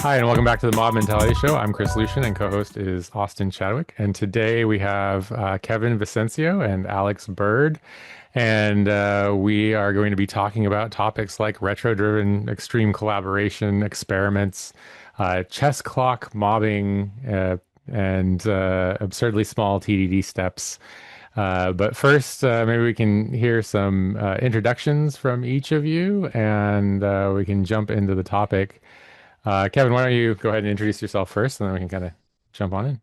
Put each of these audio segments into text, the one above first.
Hi, and welcome back to the Mob Mentality Show. I'm Chris Lucian, and co-host is Austin Chadwick. And today we have Kevin Vicencio and Alex Bird, and we are going to be talking about topics like retro-driven extreme collaboration, experiments, chess clock mobbing, and absurdly small TDD steps. But first, maybe we can hear some introductions from each of you, and we can jump into the topic. Kevin, why don't you go ahead and introduce yourself first, and then we can kind of jump on in.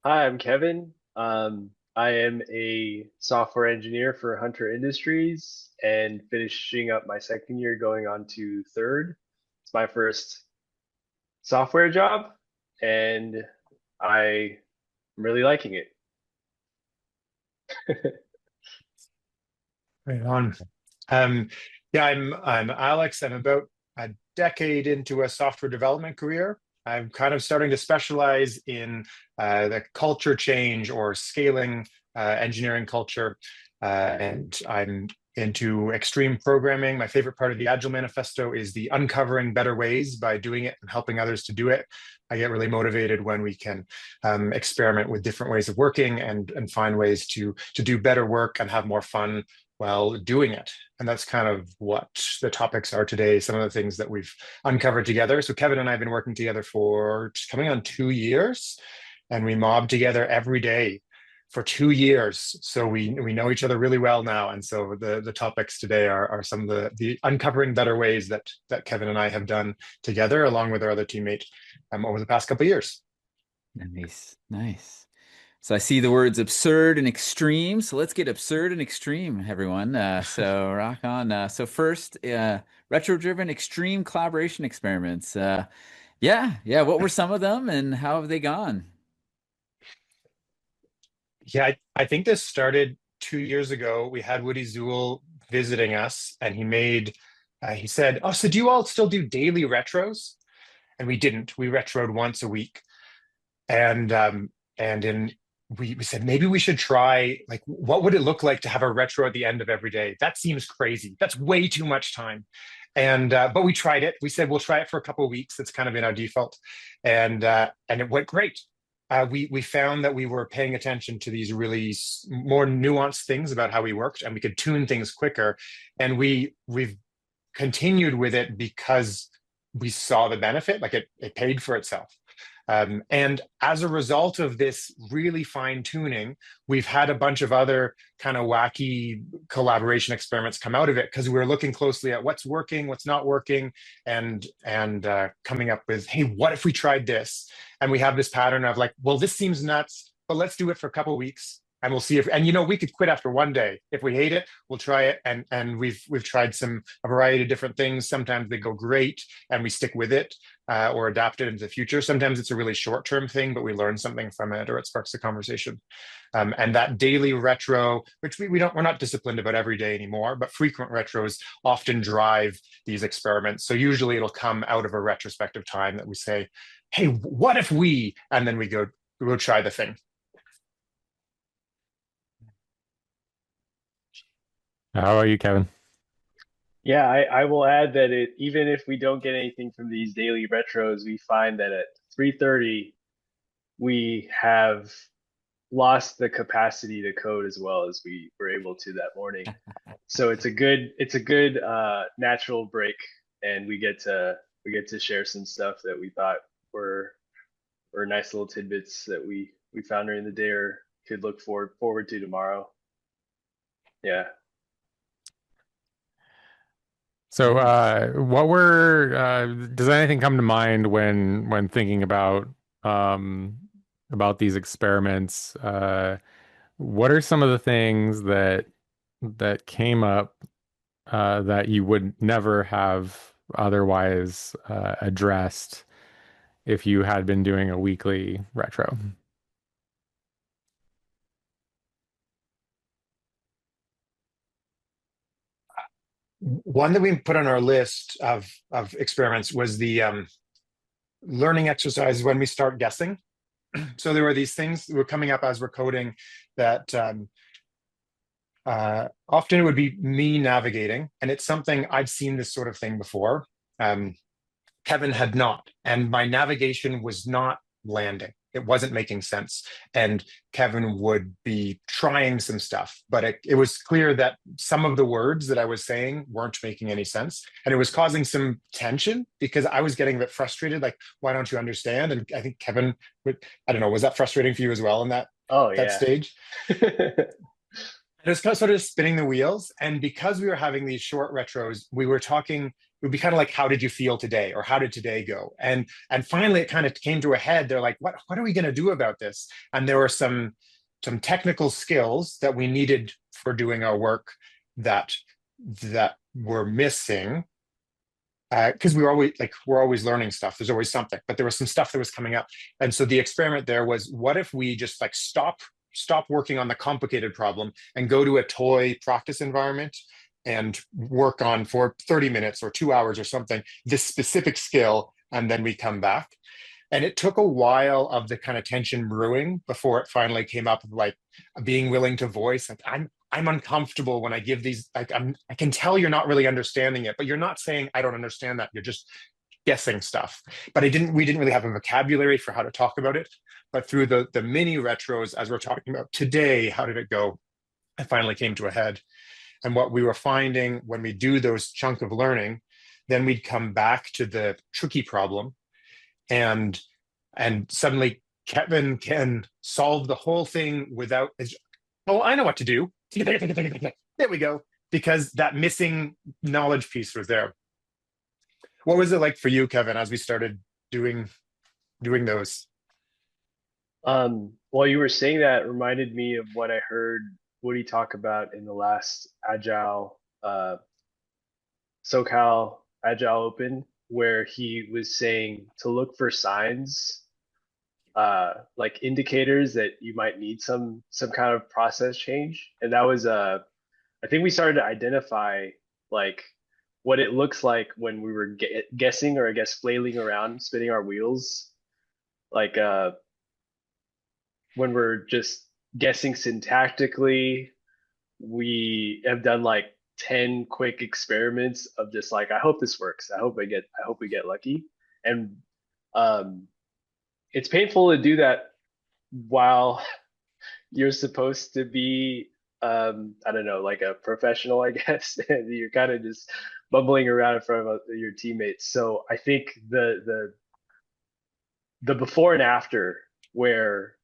Hi, I'm Kevin. I am a software engineer for Hunter Industries and finishing up my second year going on to third. It's my first software job, and I'm really liking it. Right on. Um, yeah, I'm Alex. I'm about a decade into a software development career. I'm kind of starting to specialize in the culture change or scaling engineering culture, and I'm into extreme programming. My favorite part of the Agile Manifesto is the uncovering better ways by doing it and helping others to do it. I get really motivated when we can experiment with different ways of working and find ways to do better work and have more fun while doing it. And that's kind of what the topics are today, some of the things that we've uncovered together. So Kevin and I have been working together for coming on 2 years, and we mob together every day for 2 years. So we know each other really well now. And so the topics today are some of the uncovering better ways that Kevin and I have done together, along with our other teammate over the past couple of years. Nice, nice. So I see the words absurd and extreme. So let's get absurd and extreme, everyone. So rock on. So first, retro-driven extreme collaboration experiments. Yeah. What were some of them, and how have they gone? Yeah, I think this started 2 years ago. We had Woody Zool visiting us, and he said, "Oh, so do you all still do daily retros?" And we didn't. We retroed once a week, and we said maybe we should try, like, what would it look like to have a retro at the end of every day? That seems crazy. That's way too much time. And but we tried it. We said we'll try it for a couple of weeks. That's kind of in our default, and it went great. We found that we were paying attention to these really more nuanced things about how we worked, and we could tune things quicker. And we've continued with it because we saw the benefit, like it paid for itself. And as a result of this really fine tuning, we've had a bunch of other kind of wacky collaboration experiments come out of it because we were looking closely at what's working, what's not working, and coming up with, hey, what if we tried this? And we have this pattern of like, well, this seems nuts, but let's do it for a couple of weeks. And we'll see if, and we could quit after one day. If we hate it, we'll try it. And we've tried a variety of different things. Sometimes they go great and we stick with it, or adapt it into the future. Sometimes it's a really short-term thing, but we learn something from it, or it sparks a conversation. And that daily retro, which we're not disciplined about every day anymore, but frequent retros often drive these experiments. So usually it'll come out of a retrospective time that we say, hey, what if we, and then we'll try the thing. How are you, Kevin? Yeah, I will add that even if we don't get anything from these daily retros, we find that at 3:30 we have lost the capacity to code as well as we were able to that morning. So it's a good natural break, and we get to share some stuff that we thought were nice little tidbits that we found during the day or could look forward to tomorrow. Yeah. So, does anything come to mind when thinking about these experiments? What are some of the things that came up that you would never have otherwise addressed if you had been doing a weekly retro? One that we put on our list of experiments was the learning exercise when we start guessing. So there were these things that were coming up as we're coding that often it would be me navigating, and it's something I've seen this sort of thing before. Kevin had not, and my navigation was not landing. It wasn't making sense. And Kevin would be trying some stuff, but it was clear that some of the words that I was saying weren't making any sense. And it was causing some tension because I was getting a bit frustrated, like, why don't you understand? And I think Kevin I don't know, was that frustrating for you as well in Oh that yeah. stage? It was kind of sort of spinning the wheels. And because we were having these short retros, we were talking, it would be kind of like, how did you feel today? Or how did today go? And finally it kind of came to a head. They're like, what are we going to do about this? And there were some technical skills that we needed for doing our work that were missing. Because we're always learning stuff. There's always something, but there was some stuff that was coming up. And so the experiment there was, what if we just like stop working on the complicated problem and go to a toy practice environment and work on for 30 minutes or 2 hours or something, this specific skill, and then we come back. And it took a while of the kind of tension brewing before it finally came up, like being willing to voice, like, I'm uncomfortable when I give these, like I can tell you're not really understanding it, but you're not saying I don't understand that. You're just guessing stuff. But we didn't really have a vocabulary for how to talk about it. But through the mini retros, as we're talking about today, how did it go? It finally came to a head. And what we were finding when we do those chunk of learning, then we'd come back to the tricky problem, and suddenly Kevin can solve the whole thing without, oh, I know what to do. There we go. Because that missing knowledge piece was there. What was it like for you, Kevin, as we started doing those? While you were saying that, it reminded me of what I heard Woody talk about in the last Agile, SoCal Agile Open, where he was saying to look for signs, like indicators that you might need some kind of process change. And that was I think we started to identify like what it looks like when we were guessing, or I guess flailing around, spinning our wheels, like when we're just guessing syntactically. We have done like 10 quick experiments of just like, I hope this works. I hope we get lucky. And um it's painful to do that while you're supposed to be, I don't know, like a professional, I guess, and you're kind of just bumbling around in front of your teammates. So I think the before and after, where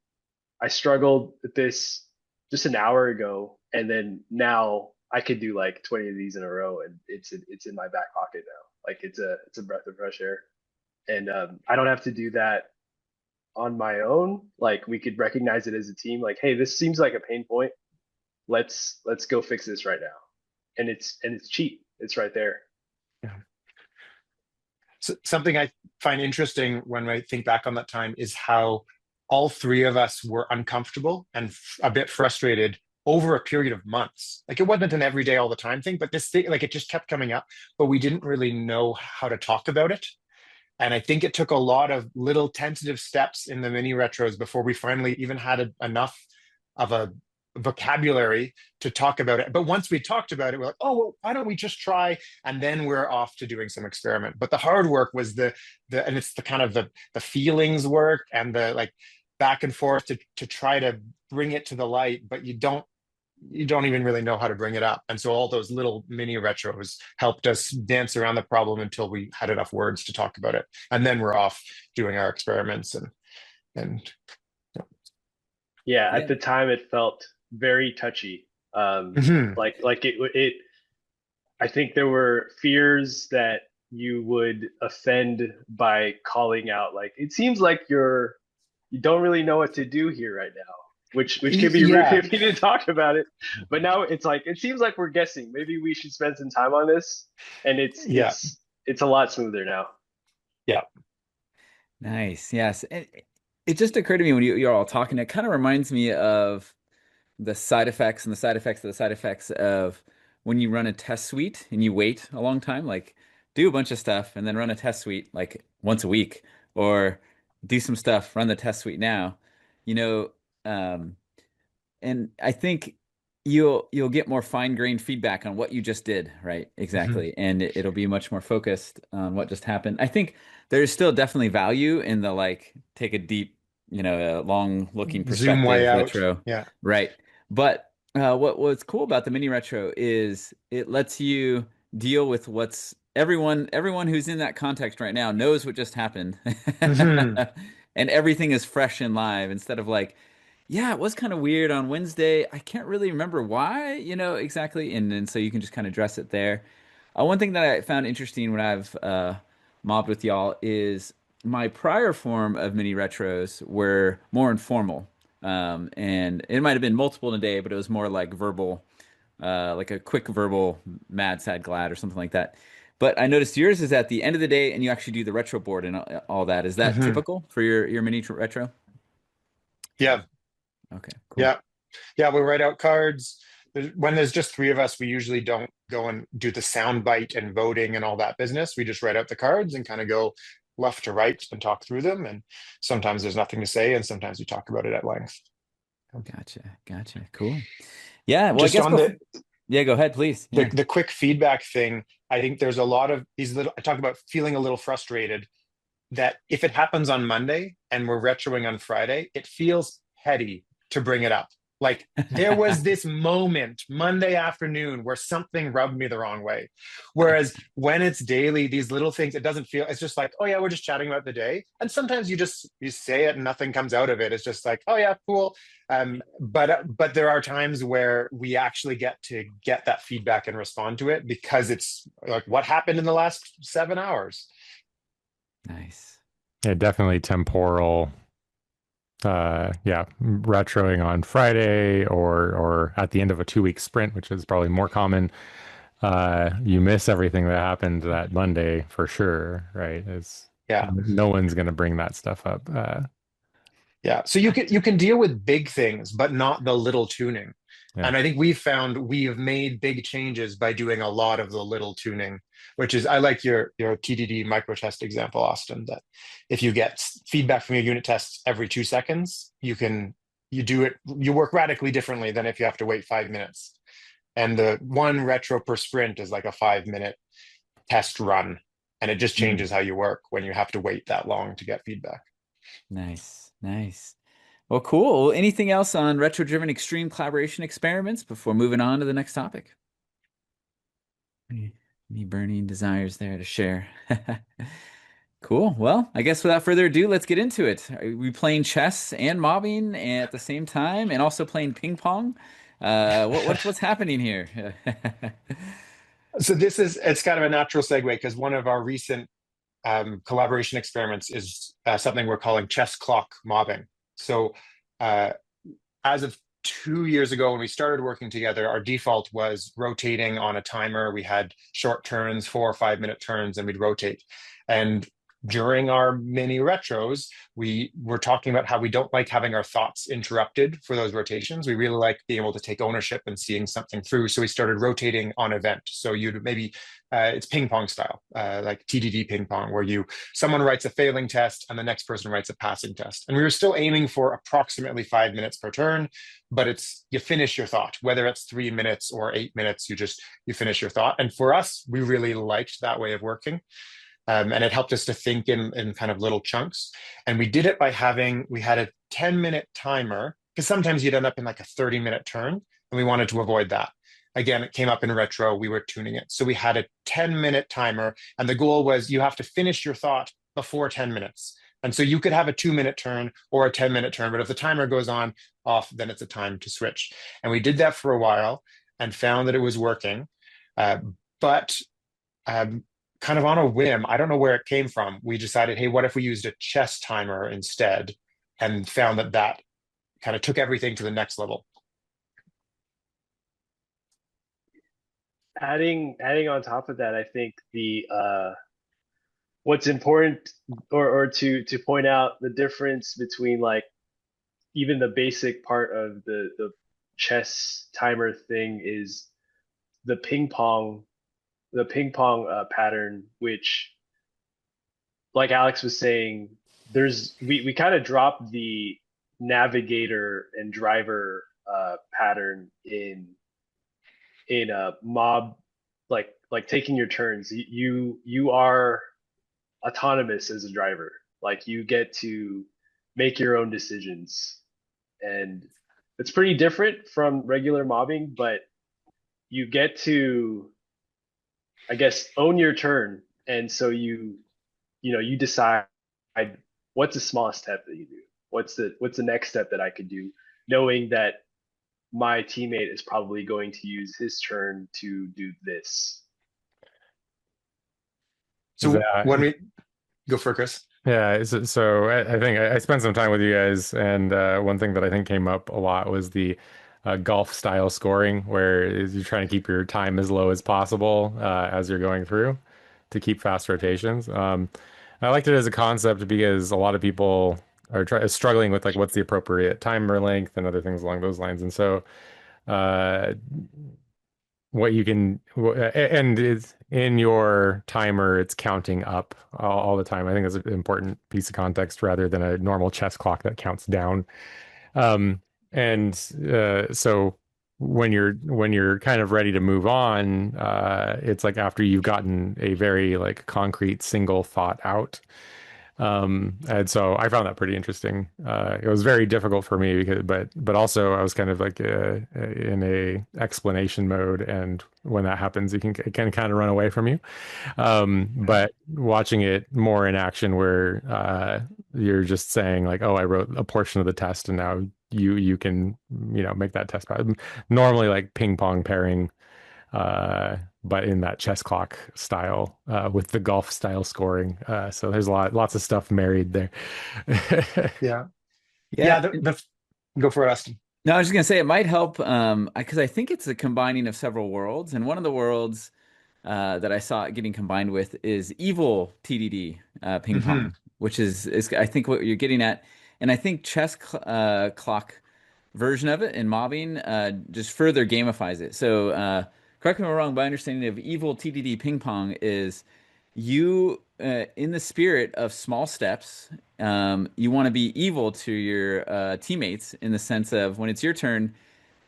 I struggled with this just an hour ago, and then now I could do like 20 of these in a row, and it's in my back pocket now. Like it's a breath of fresh air, and I don't have to do that on my own. Like we could recognize it as a team. Like, hey, this seems like a pain point. Let's go fix this right now, and it's cheap. It's right there. Yeah. So something I find interesting when I think back on that time is how all three of us were uncomfortable and a bit frustrated over a period of months. Like it wasn't an everyday all the time thing, but this thing, like it just kept coming up, but we didn't really know how to talk about it. And I think it took a lot of little tentative steps in the mini retros before we finally even had enough of a vocabulary to talk about it. But once we talked about it, we're like, oh, well, why don't we just try? And then we're off to doing some experiment. But the hard work was and it's the kind of the feelings work and the like back and forth to try to bring it to the light, but you don't even really know how to bring it up. And so all those little mini retros helped us dance around the problem until we had enough words to talk about it. And then we're off doing our experiments and Yeah, Yeah. at the time it felt very touchy. Mhm. Like it. I think there were fears that you would offend by calling out. Like it seems like you don't really know what to do here right now, which could be rude Yeah, if you didn't talk about it. But now it's like it seems like we're guessing. Maybe we should spend some time on this, and yeah, it's a lot smoother now. yeah. Nice. Yes. It just occurred to me when you're all talking, it kind of reminds me of the side effects and the side effects of the side effects of when you run a test suite and you wait a long time, like do a bunch of stuff and then run a test suite like once a week, or do some stuff, run the test suite now, you know, um, and I think, you'll get more fine-grained feedback on what you just did, right? Exactly. And it'll be much more focused on what just happened. I think there's still definitely value in the like take a deep, long looking Zoom way perspective out. retro, Yeah. right? But what's cool about the mini retro is it lets you deal with what's everyone who's in that context right now knows what just happened. hmm And everything is fresh and live instead of like, yeah, it was kind of weird on Wednesday. I can't really remember why, exactly. And so you can just kind of address it there. One thing that I found interesting when I've mobbed with y'all is my prior form of mini retros were more informal. And it might have been multiple in a day, but it was more like verbal, like a quick verbal mad, sad, glad or something like that. But I noticed yours is at the end of the day and you actually do the retro board and all that. Is that hmm typical for your mini retro? Yeah. Okay, cool. Yeah. Yeah. We write out cards. When there's just three of us, we usually don't go and do the sound bite and voting and all that business. We just write out the cards and kind of go left to right and talk through them. And sometimes there's nothing to say, and sometimes we talk about it at length. Gotcha. Cool. Yeah, well, I Just guess on before, yeah, go ahead, please. Yeah. the quick feedback thing, I think there's a lot of these little. I talk about feeling a little frustrated that if it happens on Monday and we're retroing on Friday, it feels petty to bring it up. Like there was this moment Monday afternoon where something rubbed me the wrong way. Whereas when it's daily, these little things, it doesn't feel, it's just like, oh yeah, we're just chatting about the day. And sometimes you say it and nothing comes out of it. It's just like, oh yeah, cool. But there are times where we actually get to get that feedback and respond to it because it's like what happened in the last 7 hours. Nice. Yeah, definitely temporal. Yeah, retroing on Friday or at the end of a 2 week sprint, which is probably more common. You miss everything that happened that Monday for sure, right? It's Yeah. no one's gonna bring that stuff up. Yeah. So you can deal with big things, but not the little tuning. Yeah. And I think we've found we have made big changes by doing a lot of the little tuning, which is I like your TDD micro test example, Austin, that if you get feedback from your unit tests every 2 seconds, you work radically differently than if you have to wait 5 minutes. And the one retro per sprint is like a 5 minute test run. And it just Mm, changes how you work when you have to wait that long to get feedback. nice. Well, cool. Well, anything else on retro-driven extreme collaboration experiments before moving on to the next topic? Any burning desires there to share? Cool. Well, I guess without further ado, let's get into it. Are we playing chess and mobbing at the same time, and also playing ping pong? What's happening here? So it's kind of a natural segue because one of our recent collaboration experiments is something we're calling chess clock mobbing. So uh, as of 2 years ago, when we started working together, our default was rotating on a timer. We had short turns, 4 or 5 minute turns, and we'd rotate. And during our mini retros, we were talking about how we don't like having our thoughts interrupted for those rotations. We really like being able to take ownership and seeing something through. So we started rotating on event. So you'd maybe it's ping pong style, like TDD ping pong, where someone writes a failing test and the next person writes a passing test. And we were still aiming for approximately 5 minutes per turn, but you finish your thought, whether it's 3 minutes or 8 minutes, you finish your thought. And for us, we really liked that way of working. And it helped us to think in kind of little chunks. And we did it by we had a 10-minute timer, because sometimes you'd end up in like a 30-minute turn, and we wanted to avoid that. Again, it came up in retro, we were tuning it. So we had a 10-minute timer, and the goal was you have to finish your thought before 10 minutes. And so you could have a 2-minute turn or a 10-minute turn, but if the timer goes on off, then it's a time to switch. And we did that for a while and found that it was working. But kind of on a whim, I don't know where it came from. We decided, hey, what if we used a chess timer instead? And found that kind of took everything to the next level. Adding on top of that, I think the what's important or to point out the difference between like even the basic part of the chess timer thing is the ping pong pattern, which like Alex was saying, we kind of dropped the navigator and driver pattern in in a mob, like taking your turns. You are autonomous as a driver. Like you get to make your own decisions, and it's pretty different from regular mobbing, but you get to, I guess, own your turn. And so you decide what's the smallest step that you do. What's the next step that I could do, knowing that my teammate is probably going to use his turn to do this. So when we go for Chris. Yeah, so I think I spent some time with you guys, and one thing that I think came up a lot was the golf style scoring, where you're trying to keep your time as low as possible as you're going through to keep fast rotations. I liked it as a concept because a lot of people are struggling with like what's the appropriate timer length and other things along those lines, and so uh, what you can and it's in your timer, it's counting up all the time. I think that's an important piece of context rather than a normal chess clock that counts down. um and so when you're kind of ready to move on, it's like after you've gotten a very like concrete single thought out. And so I found that pretty interesting. It was very difficult for me because, but also I was kind of like in a explanation mode, and when that happens, it can kind of run away from you. But watching it more in action, where you're just saying like, "Oh, I wrote a portion of the test, and now you can make that test." Normally, like ping pong pairing, but in that chess clock style, with the golf style scoring. So there's lots of stuff married there. Yeah. Go for it, Austin. No, I was just gonna say it might help because I think it's a combining of several worlds, and one of the worlds that I saw it getting combined with is evil TDD ping pong, which is I think what you're getting at, and I think chess clock version of it in mobbing just further gamifies it. So correct me if I'm wrong, my understanding of evil TDD ping pong is you in the spirit of small steps, you want to be evil to your teammates in the sense of when it's your turn,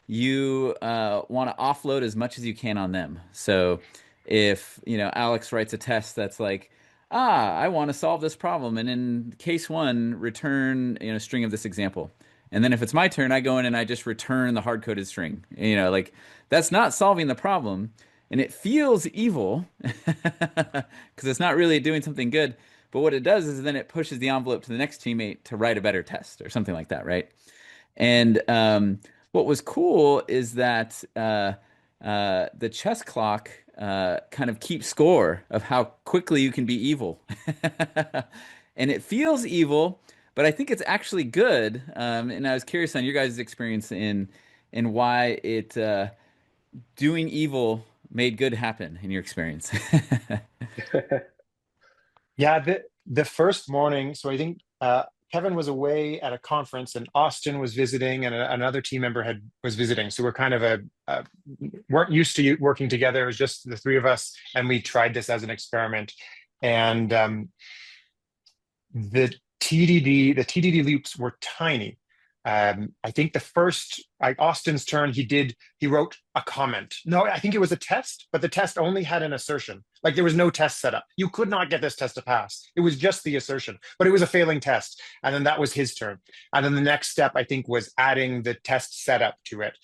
you want to offload as much as you can on them. So if, Alex writes a test that's like, I want to solve this problem, and in case one, return, a string of this example. And then if it's my turn, I go in and I just return the hard-coded string. Like that's not solving the problem, and it feels evil because it's not really doing something good. But what it does is then it pushes the envelope to the next teammate to write a better test or something like that, right? And what was cool is that the chess clock kind of keeps score of how quickly you can be evil. And it feels evil, but I think it's actually good. And I was curious on your guys' experience in why it doing evil made good happen in your experience. Yeah, the first morning, so I think Kevin was away at a conference, and Austin was visiting, and another team member was visiting. So we're kind of weren't used to working together. It was just the three of us, and we tried this as an experiment. And the TDD loops were tiny. I think the first, Austin's turn, he wrote a comment. No, I think it was a test, but the test only had an assertion. Like there was no test set up. You could not get this test to pass. It was just the assertion, but it was a failing test. And then that was his turn. And then the next step, I think, was adding the test setup to it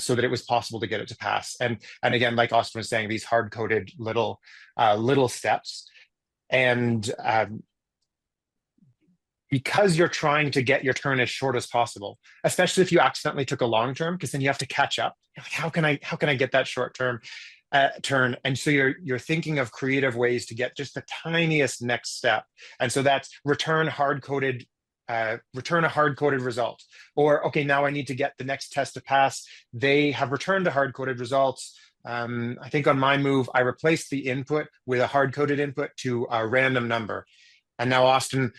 so that it was possible to get it to pass. And again, like Austin was saying, these hard-coded little steps. And because you're trying to get your turn as short as possible, especially if you accidentally took a long term, because then you have to catch up. You're like, how can I get that short term turn? And so you're thinking of creative ways to get just the tiniest next step. And so that's return a hard coded result. Or, okay, now I need to get the next test to pass. They have returned a hard coded results. I think on my move, I replaced the input with a hard coded input to a random number. And now Austin,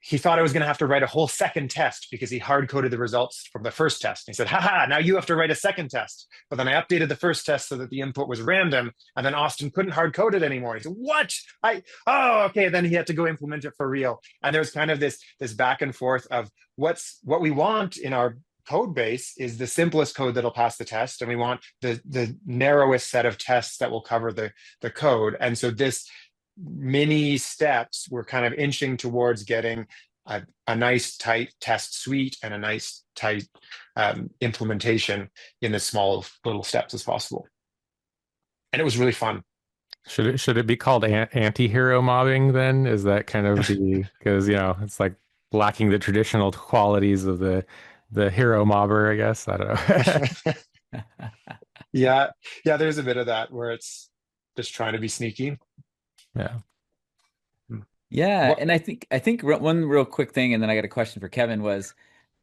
he thought I was going to have to write a whole second test because he hard-coded the results from the first test. And he said, now you have to write a second test. But then I updated the first test so that the input was random, and then Austin couldn't hard-code it anymore. He said, what? Okay. Then he had to go implement it for real. And there was kind of this back and forth of what we want in our code base is the simplest code that'll pass the test, and we want the narrowest set of tests that will cover the code. And so this mini steps, we're kind of inching towards getting a nice tight test suite and a nice tight implementation in as small little steps as possible. And it was really fun. Should it be called anti-hero mobbing then? Is that kind of because it's like lacking the traditional qualities of the hero mobber, I guess. I don't know. Yeah, there's a bit of that where it's just trying to be sneaky. Yeah. Yeah, and I think one real quick thing, and then I got a question for Kevin, was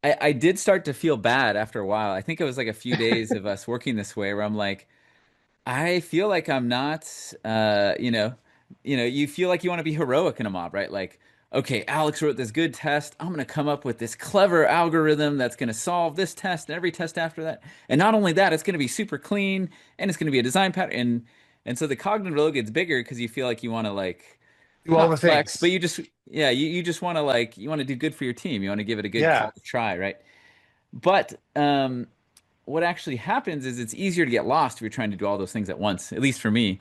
I did start to feel bad after a while. I think it was like a few days of us working this way where I'm like, I feel like I'm not, you feel like you want to be heroic in a mob, right? Like, okay, Alex wrote this good test. I'm going to come up with this clever algorithm that's going to solve this test and every test after that. And not only that, it's going to be super clean and it's going to be a design pattern. And so the cognitive load gets bigger because you feel like you want to like Do all the not flex, things. but you just want to like you want to do good for your team. You want to give it a good call to try, right? But what actually happens is it's easier to get lost if you're trying to do all those things at once, at least for me.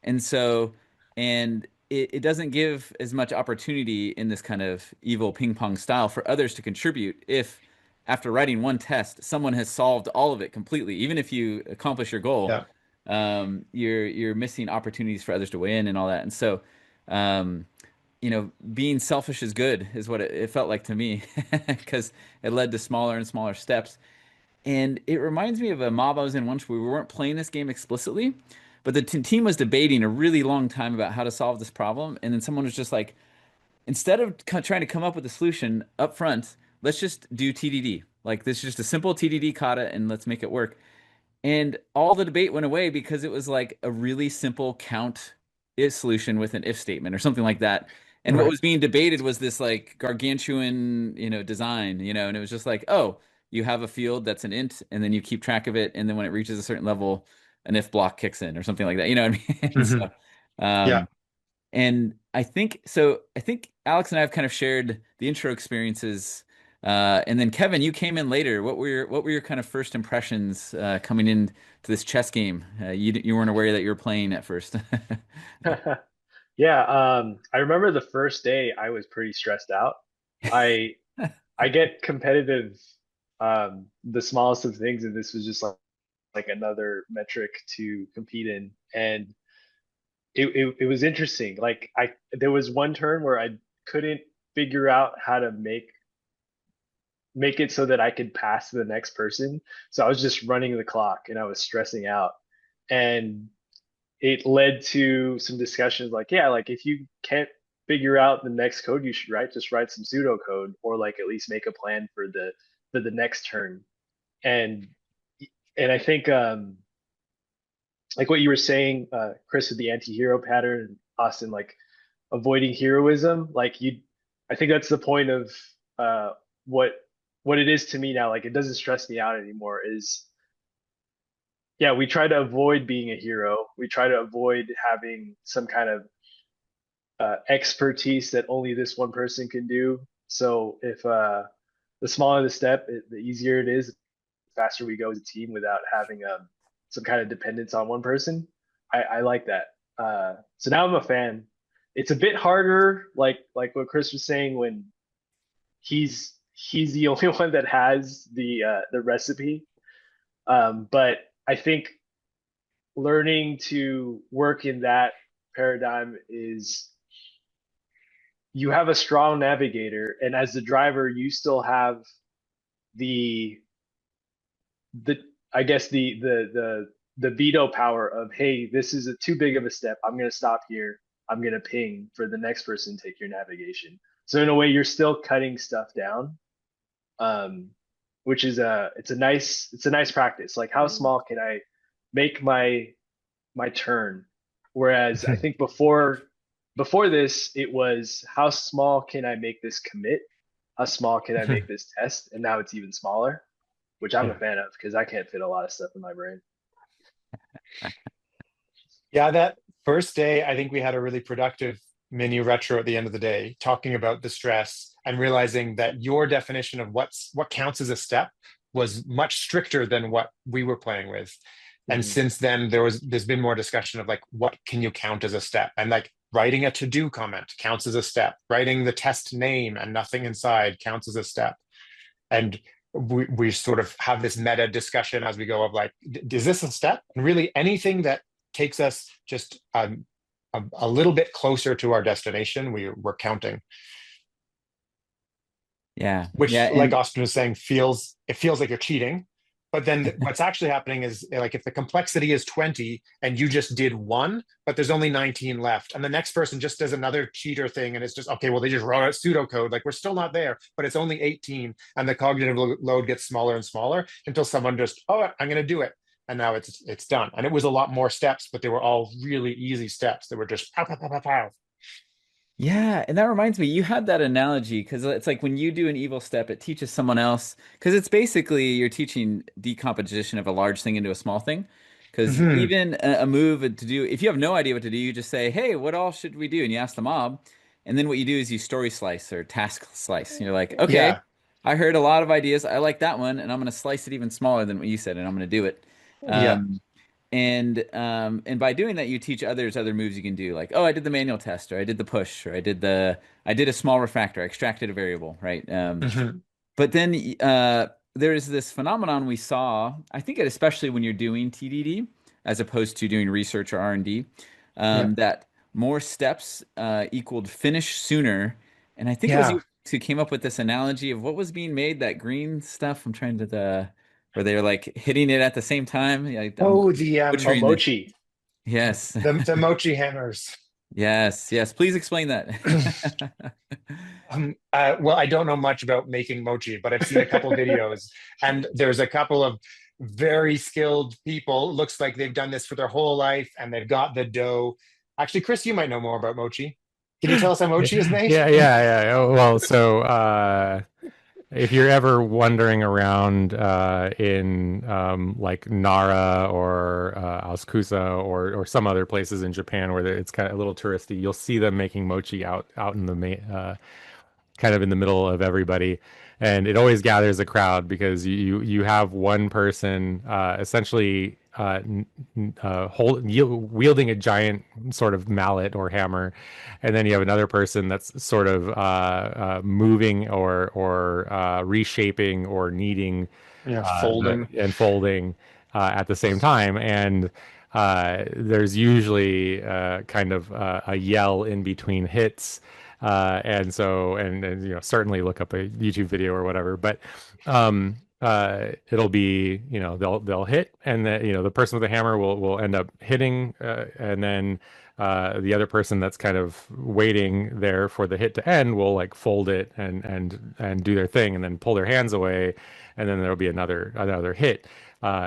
And so, and it doesn't give as much opportunity in this kind of evil ping pong style for others to contribute if after writing one test, someone has solved all of it completely. Even if you accomplish your goal, Yeah. you're missing opportunities for others to weigh in and all that. And so, um, being selfish is good, is what it felt like to me, because it led to smaller and smaller steps. And it reminds me of a mob I was in once where we weren't playing this game explicitly, but the team was debating a really long time about how to solve this problem. And then someone was just like, instead of trying to come up with a solution up front, let's just do TDD. Like, this is just a simple TDD kata and let's make it work. And all the debate went away because it was like a really simple count if solution with an if statement or something like that. And what Right. was being debated was this like gargantuan, design, and it was just like, oh, you have a field that's an int, and then you keep track of it, and then when it reaches a certain level, an if block kicks in or something like that. You know what I mean? Mhm. So, Yeah. and I think so. I think Alex and I have kind of shared the intro experiences, and then Kevin, you came in later. What were your kind of first impressions coming into this chess game? You weren't aware that you were playing at first. Yeah, I remember the first day I was pretty stressed out. I I get competitive the smallest of things, and this was just like another metric to compete in. And it was interesting. Like there was one turn where I couldn't figure out how to make it so that I could pass to the next person. So I was just running the clock and I was stressing out. And it led to some discussions like, yeah, like if you can't figure out the next code you should write, just write some pseudocode, or like at least make a plan for the next turn. And I think like what you were saying, Chris, with the anti-hero pattern, Austin, like avoiding heroism, like I think that's the point of uh, what it is to me now. Like it doesn't stress me out anymore. Is yeah, we try to avoid being a hero. We try to avoid having some kind of expertise that only this one person can do. So if the smaller the step, the easier it is, the faster we go as a team without having some kind of dependence on one person. I like that. So now I'm a fan. It's a bit harder, like what Chris was saying, when he's the only one that has the recipe. But I think learning to work in that paradigm is you have a strong navigator, and as the driver, you still have the the I guess the veto power of, hey, this is too big of a step. I'm going to stop here. I'm going to ping for the next person to take your navigation. So in a way, you're still cutting stuff down, which is it's a nice practice. Like, how small can I make my turn? Whereas I think before this, it was, how small can I make this commit? How small can I make this test? And now it's even smaller, which I'm a Yeah. fan of because I can't fit a lot of stuff in my brain. Yeah, that first day, I think we had a really productive mini retro at the end of the day, talking about the stress and realizing that your definition of what counts as a step was much stricter than what we were playing with. And Mhm. since then, there's been more discussion of like, what can you count as a step? And like writing a to-do comment counts as a step. Writing the test name and nothing inside counts as a step. And we sort of have this meta discussion as we go of like, is this a step? And really anything that takes us just a little bit closer to our destination, we're counting. Yeah. Which, Yeah. like And Austin was saying, it feels like you're cheating. But then what's actually happening is like if the complexity is 20 and you just did one, but there's only 19 left, and the next person just does another cheater thing, and it's just okay, well, they just wrote out pseudocode. Like we're still not there, but it's only 18, and the cognitive load gets smaller and smaller until someone just, oh, I'm gonna do it. And now it's done. And it was a lot more steps, but they were all really easy steps that were just pow, pow, pow, pow, pow. yeah, and that reminds me, you had that analogy because it's like when you do an evil step, it teaches someone else because it's basically you're teaching decomposition of a large thing into a small thing. Because Mhm. even a move to do, if you have no idea what to do, you just say, "Hey, what all should we do?" And you ask the mob, and then what you do is you story slice or task slice. And you're like, "Okay, Yeah, I heard a lot of ideas. I like that one, and I'm going to slice it even smaller than what you said, and I'm going to do it." yeah, Um, and by doing that, you teach others other moves you can do, like, oh, I did the manual test, or I did the push, or I did a small refactor, I extracted a variable, right? Mhm. But then there is this phenomenon we saw, I think, especially when you're doing TDD as opposed to doing research or R&D, Yeah, that more steps equaled finish sooner. And I think it was you yeah. who came up with this analogy of what was being made, that green stuff. I'm trying to where they're like hitting it at the same time. Yeah, I'm Oh, the Oh, butchering this. mochi. Yes. the mochi hammers. Yes. Yes. Please explain that. Well, I don't know much about making mochi, but I've seen a couple videos, and there's a couple of very skilled people. Looks like they've done this for their whole life, and they've got the dough. Actually, Chris, you might know more about mochi. Can you tell us how mochi is made? Yeah. Oh, well, so if you're ever wandering around in like Nara or Asakusa or some other places in Japan where it's kind of a little touristy, you'll see them making mochi out in the kind of in the middle of everybody, and it always gathers a crowd because you have one person essentially wielding a giant sort of mallet or hammer, and then you have another person that's sort of moving or reshaping or kneading Yeah, folding. and folding at the same time, and there's usually kind of a yell in between hits. And certainly look up a YouTube video or whatever. But it'll be, they'll hit, and the person with the hammer will end up hitting, and then the other person that's kind of waiting there for the hit to end will like fold it and do their thing, and then pull their hands away, and then there'll be another hit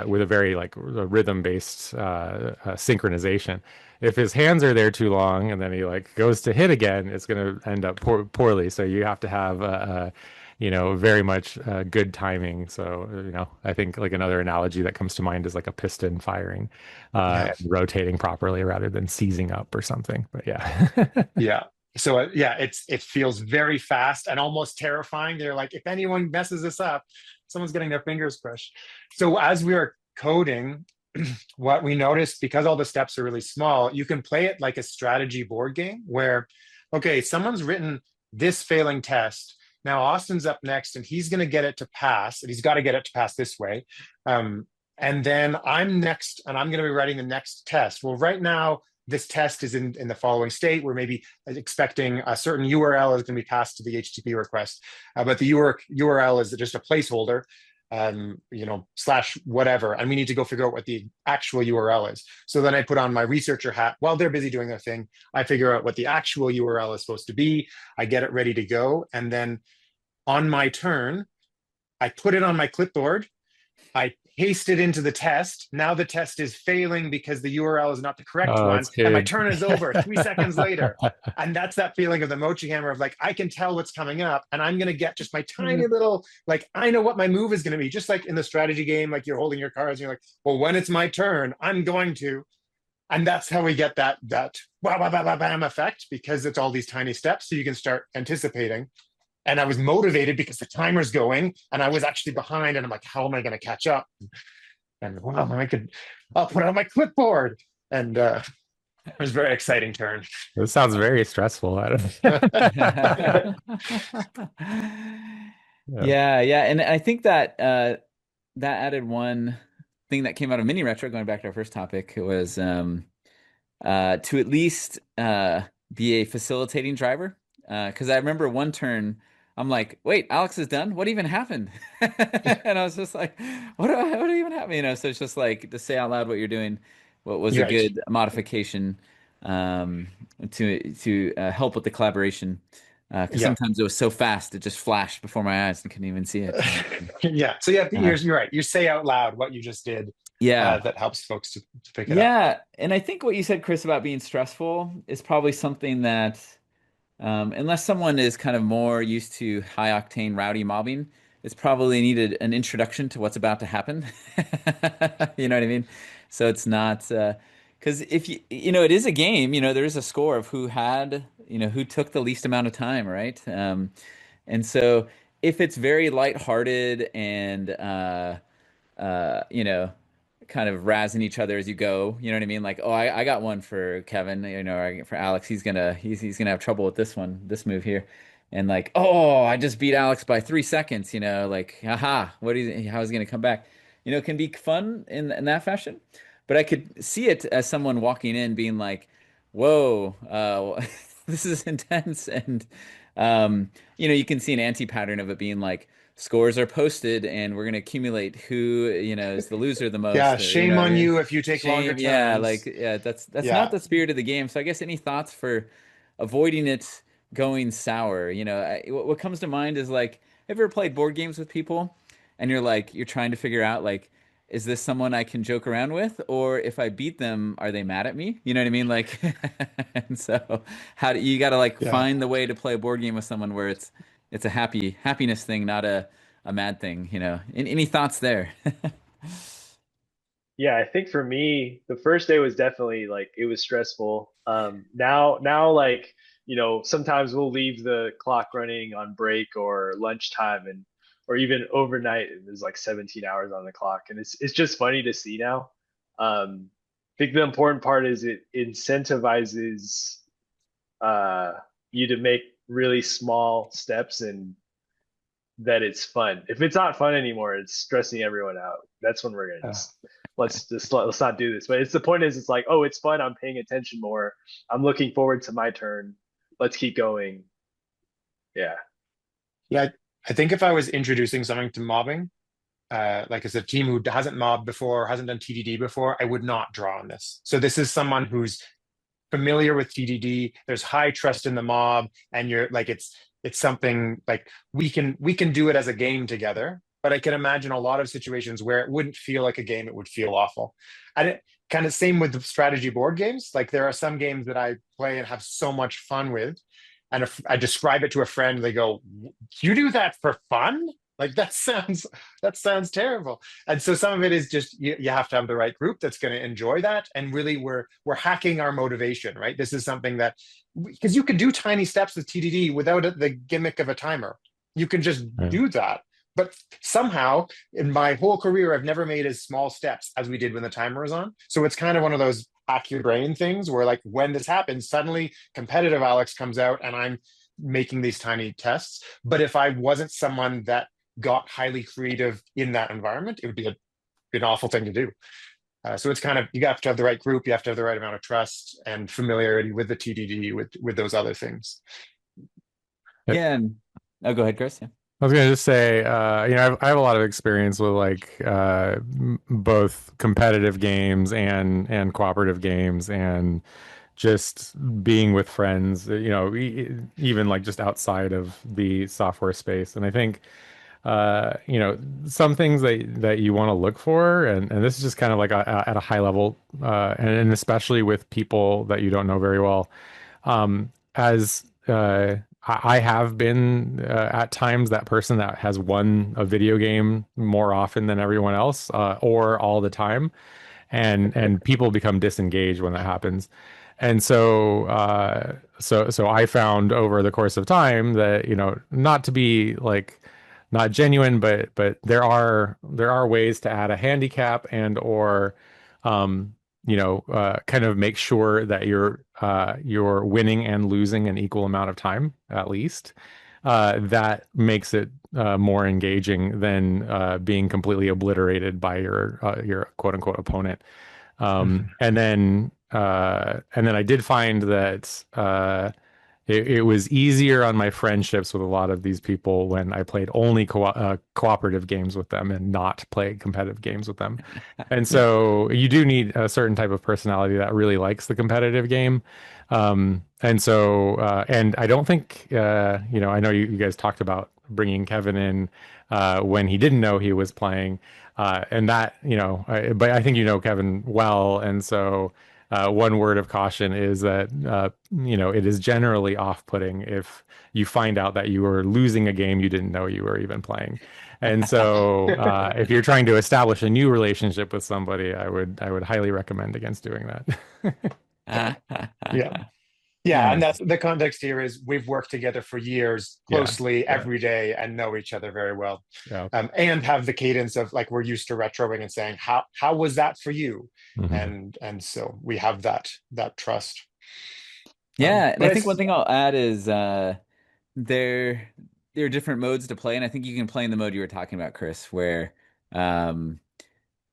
with a very like rhythm based synchronization. If his hands are there too long and then he like goes to hit again, it's going to end up poorly. So you have to have very much good timing. So I think like another analogy that comes to mind is like a piston firing Yeah, and rotating properly rather than seizing up or something. But yeah. yeah. So yeah, it feels very fast and almost terrifying. They're like, if anyone messes this up, someone's getting their fingers crushed. So as we were coding, what we noticed, because all the steps are really small, you can play it like a strategy board game where, okay, someone's written this failing test. Now Austin's up next and he's going to get it to pass, and he's got to get it to pass this way. And then I'm next and I'm going to be writing the next test. Well, right now, this test is in the following state. We're maybe expecting a certain URL is going to be passed to the HTTP request, but the URL is just a placeholder, slash whatever, and we need to go figure out what the actual URL is. So then I put on my researcher hat while they're busy doing their thing. I figure out what the actual URL is supposed to be. I get it ready to go, and then on my turn, I put it on my clipboard. I paste it into the test. Now the test is failing because the URL is not the correct Oh, one. it's And my good. turn is over 3 seconds later. And that's that feeling of the mochi hammer of like, I can tell what's coming up and I'm going to get just my tiny little, like, I know what my move is going to be. Just like in the strategy game, like you're holding your cards and you're like, well, when it's my turn, I'm going to. And that's how we get that wow, bam effect, because it's all these tiny steps. So you can start anticipating. And I was motivated because the timer's going and I was actually behind and I'm like, how am I going to catch up? And wow, I'll put it on my clipboard. And it was a very exciting turn. This sounds very stressful. I don't. Yeah. Yeah, and I think that that added one thing that came out of mini retro, going back to our first topic, was to at least be a facilitating driver. Because I remember one turn, I'm like, wait, Alex is done? What even happened? And I was just like, what even happened? You know, so it's just like to say out loud what you're doing, what was a Right. good modification um, to help with the collaboration. Because Yeah. sometimes it was so fast, it just flashed before my eyes and couldn't even see it. Yeah. So yeah, Uh, you're right. You say out loud what you just did. yeah. That helps folks to pick it up. Yeah. And I think what you said, Chris, about being stressful is probably something that unless someone is kind of more used to high octane rowdy mobbing, it's probably needed an introduction to what's about to happen. You know what I mean? So it's not because if you know it is a game, you know, there is a score of who had, you know, who took the least amount of time, right? And so if it's very lighthearted and you know, kind of razzing each other as you go. You know what I mean? Like, oh, I got one for Kevin, you know, or for Alex. He's gonna have trouble with this one, this move here. And like, oh, I just beat Alex by 3 seconds, you know, like, haha, how is he gonna come back? You know, it can be fun in that fashion. But I could see it as someone walking in being like, whoa, this is intense. And you know, you can see an anti-pattern of it being like, scores are posted and we're going to accumulate who, you know, is the loser the Yeah. most, or, you know Shame what I on mean? you if you take longer Shame, yeah, like, turns. yeah, that's not Yeah. the spirit of the game. So I guess any thoughts for avoiding it going sour? You know, what comes to mind is like, have you ever played board games with people and you're like, you're trying to figure out like, is this someone I can joke around with, or if I beat them, are they mad at me? You know what I mean? Like, and so how do you got to like Yeah. find the way to play a board game with someone where it's a happiness thing, not a mad thing, you know. Any thoughts there? Yeah, I think for me, the first day was definitely like it was stressful. Now like, sometimes we'll leave the clock running on break or lunchtime and or even overnight and there's like 17 hours on the clock and it's just funny to see now. I think the important part is it incentivizes uh you to make really small steps and that it's fun. If it's not fun anymore, it's stressing everyone out. That's when we're gonna Yeah. just let's not do this. But it's the point is it's like, oh, it's fun. I'm paying attention more. I'm looking forward to my turn. Let's keep going. Yeah. Yeah. I think if I was introducing something to mobbing, like as a team who hasn't mobbed before, hasn't done TDD before, I would not draw on this. So this is someone who's familiar with TDD. There's high trust in the mob, and you're like it's something like we can do it as a game together. But I can imagine a lot of situations where it wouldn't feel like a game; it would feel awful. And it kind of same with the strategy board games. Like there are some games that I play and have so much fun with, and if I describe it to a friend, they go, "You do that for fun?" Like that sounds terrible. And so some of it is just you have to have the right group that's going to enjoy that. And really we're hacking our motivation, right? This is something that because you can do tiny steps with TDD without the gimmick of a timer. You can just Yeah. do that. But somehow in my whole career, I've never made as small steps as we did when the timer was on. So it's kind of one of those hack your brain things where like when this happens, suddenly competitive Alex comes out and I'm making these tiny tests. But if I wasn't someone that got highly creative in that environment, it would be an awful thing to do. So it's kind of you have to have the right group, you have to have the right amount of trust and familiarity with the TDD, with those other things. Yep. Yeah. Oh, go ahead, Chris. Yeah. I was gonna just say, I have a lot of experience with like both competitive games and cooperative games, and just being with friends. Even like just outside of the software space. And I think, some things that you want to look for, and this is just kind of like at a high level, and especially with people that you don't know very well. As I have been at times that person that has won a video game more often than everyone else, or all the time. and people become disengaged when that happens. And so I found over the course of time that, not to be like not genuine, but there are ways to add a handicap and or kind of make sure that you're winning and losing an equal amount of time at least. That makes it more engaging than being completely obliterated by your quote unquote opponent. And then I did find that it was easier on my friendships with a lot of these people when I played only cooperative games with them and not play competitive games with them. And so you do need a certain type of personality that really likes the competitive game. And I don't think, I know you guys talked about bringing Kevin in when he didn't know he was playing. And that, but I think Kevin well. And so one word of caution is that, it is generally off-putting if you find out that you were losing a game you didn't know you were even playing. And so if you're trying to establish a new relationship with somebody, I would highly recommend against doing that. Yeah. Yeah, and that's the context here is we've worked together for years closely every day and know each other very well. Yeah. And have the cadence of like we're used to retroing and saying how was that for you? Mhm. And so we have that trust. Yeah, and But I think one thing I'll add is there are different modes to play, and I think you can play in the mode you were talking about, Chris, where um,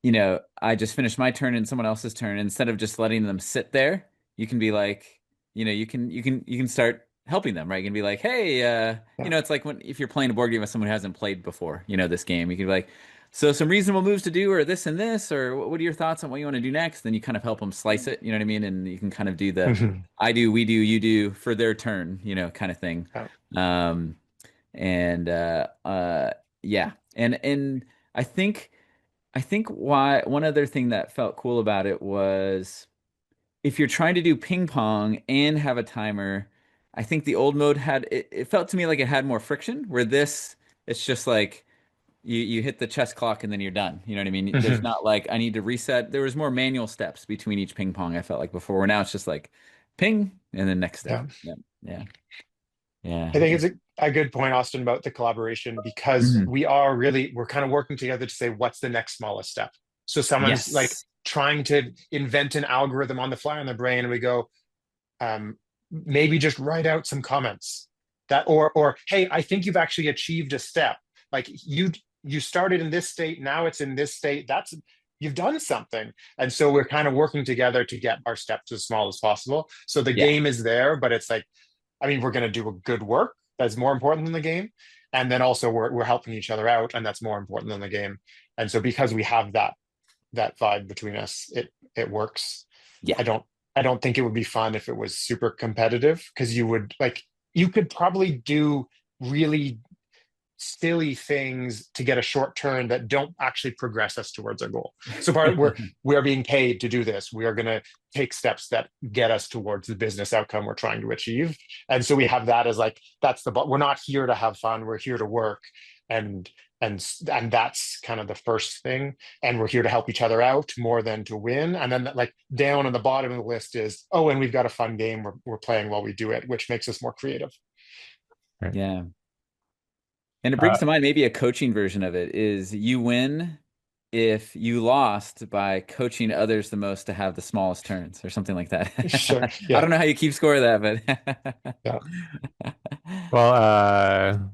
I just finished my turn and someone else's turn. Instead of just letting them sit there, you can be like, you can start helping them, right? You can be like, hey, it's like if you're playing a board game with someone who hasn't played before, this game, you can be like, so some reasonable moves to do, or this and this, or what are your thoughts on what you want to do next? Then you kind of help them slice it, you know what I mean? And you can kind of do the I do, we do, you do for their turn, kind of thing. Yeah. Um, and yeah, and I think. I think why one other thing that felt cool about it was if you're trying to do ping pong and have a timer, I think the old mode it felt to me like it had more friction, where this it's just like you hit the chess clock and then you're done. You know what I mean? There's not like I need to reset. There was more manual steps between each ping pong, I felt like before, where now it's just like ping and then next step. Yeah. Yeah. Yeah. I think it's a good point, Austin, about the collaboration because Mhm. we're kind of working together to say what's the next smallest step. So someone's like Yes. trying to invent an algorithm on the fly in their brain, and we go, maybe just write out some comments that, or hey, I think you've actually achieved a step. Like you started in this state, now it's in this state. You've done something. And so we're kind of working together to get our steps as small as possible. So the Yeah. game is there, but it's like, I mean, we're going to do a good work. That's more important than the game. And then also we're helping each other out, and that's more important than the game. And so because we have that vibe between us, it works. Yeah. I don't think it would be fun if it was super competitive, because you could probably do really silly things to get a short turn that don't actually progress us towards our goal. So we are being paid to do this. We are going to take steps that get us towards the business outcome we're trying to achieve. And so we have that as like we're not here to have fun. We're here to work, and that's kind of the first thing. And we're here to help each other out more than to win. And then like down on the bottom of the list is, oh, and we've got a fun game we're playing while we do it, which makes us more creative. Right. Yeah. And it brings to mind maybe a coaching version of it is you win if you lost by coaching others the most to have the smallest turns or something like that. Sure. I Yeah. don't know how you keep score of that, but Yeah. Well,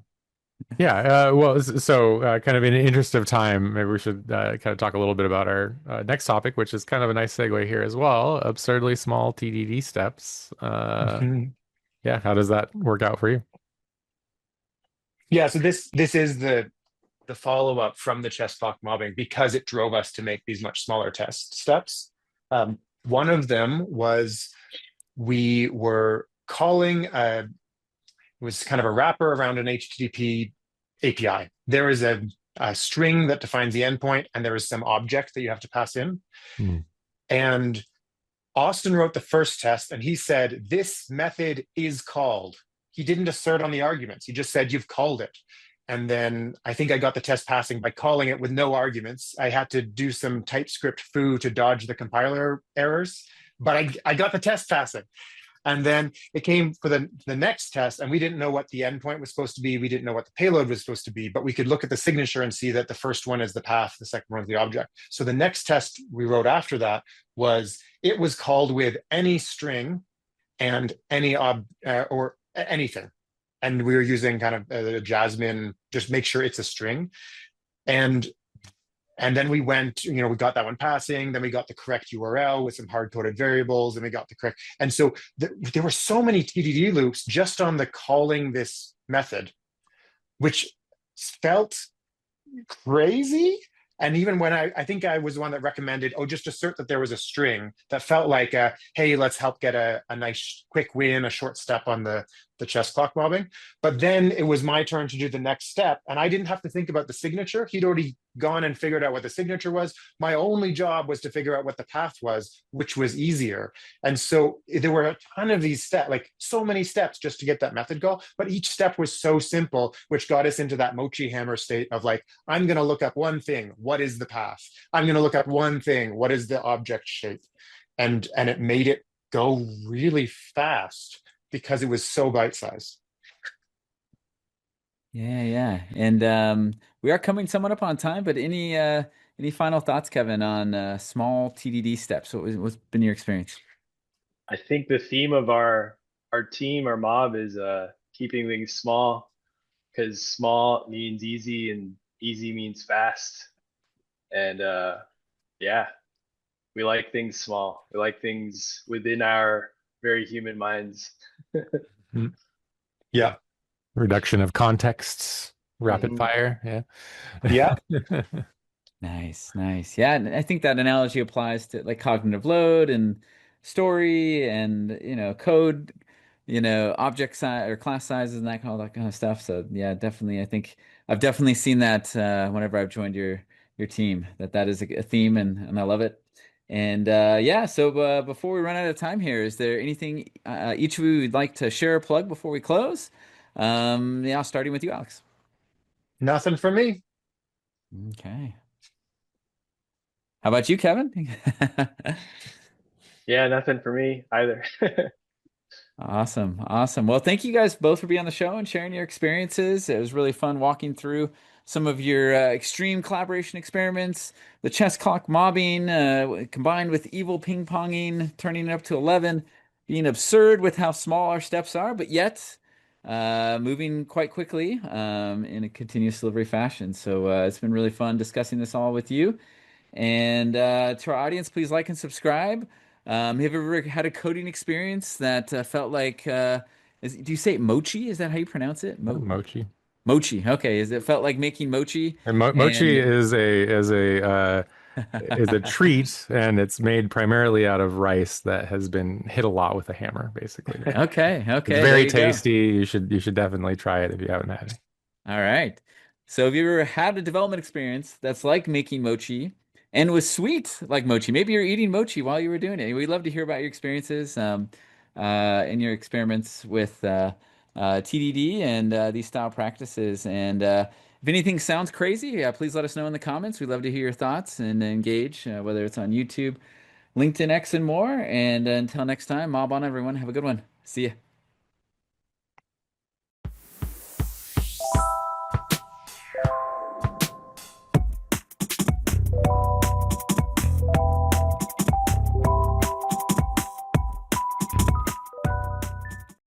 yeah. So kind of in the interest of time, maybe we should kind of talk a little bit about our next topic, which is kind of a nice segue here as well. Absurdly small TDD steps. Yeah. How does that work out for you? Yeah, so this is the follow-up from the chess clock mobbing, because it drove us to make these much smaller test steps. One of them was we were calling it was kind of a wrapper around an HTTP API. There is a string that defines the endpoint, and there is some object that you have to pass in. And Austin wrote the first test, and he said, this method is called. He didn't assert on the arguments. He just said, you've called it. And then I think I got the test passing by calling it with no arguments. I had to do some TypeScript foo to dodge the compiler errors, but I got the test passing. And then it came for the next test, and we didn't know what the endpoint was supposed to be. We didn't know what the payload was supposed to be, but we could look at the signature and see that the first one is the path, the second one is the object. So the next test we wrote after that was, it was called with any string and any or anything. And we were using kind of Jasmine, just make sure it's a string. And then we went, we got that one passing, then we got the correct URL with some hard-coded variables, and we got the correct. And so there were so many TDD loops just on the calling this method, which felt crazy. And even when I think I was the one that recommended, just assert that there was a string, that felt like, hey, let's help get a nice quick win, a short step on the chess clock mobbing. But then it was my turn to do the next step, and I didn't have to think about the signature. He'd already gone and figured out what the signature was. My only job was to figure out what the path was, which was easier. And so there were a ton of these steps, like so many steps just to get that method call, but each step was so simple, which got us into that mochi hammer state of like, I'm going to look up one thing, what is the path? I'm going to look up one thing, what is the object shape? And it made it go really fast because it was so bite-sized. Yeah. And we are coming somewhat up on time, but any final thoughts, Kevin, on small TDD steps? What's been your experience? I think the theme of our team, our mob, is keeping things small, because small means easy and easy means fast. And yeah, we like things small. We like things within our very human minds. Yeah. Reduction of contexts, rapid fire. Yeah. Nice. Yeah, and I think that analogy applies to like cognitive load and story and code, object size or class sizes and all that kind of stuff. So yeah, definitely. I think I've definitely seen that whenever I've joined your team, that is a theme, and I love it. And yeah, so before we run out of time here, is there anything each of you would like to share or plug before we close? Yeah, starting with you, Alex. Nothing for me. Okay. How about you, Kevin? Yeah, nothing for me either. Awesome. Well, thank you guys both for being on the show and sharing your experiences. It was really fun walking through some of your extreme collaboration experiments, the chess clock mobbing, combined with evil ping ponging, turning it up to 11, being absurd with how small our steps are, but yet moving quite quickly in a continuous delivery fashion. So it's been really fun discussing this all with you. And to our audience, please like and subscribe. Have you ever had a coding experience that felt like, do you say mochi? Is that how you pronounce it? Mochi. Mochi. Okay. Is it felt like making mochi? And mochi is a treat, and it's made primarily out of rice that has been hit a lot with a hammer, basically. Okay. It's There very you go. tasty. You should definitely try it if you haven't had it. All right. So have you ever had a development experience that's like making mochi and was sweet like mochi? Maybe you're eating mochi while you were doing it. We'd love to hear about your experiences and your experiments with TDD and these style practices. And if anything sounds crazy, please let us know in the comments. We'd love to hear your thoughts and engage, whether it's on YouTube, LinkedIn, X, and more. And until next time, mob on, everyone. Have a good one. See ya.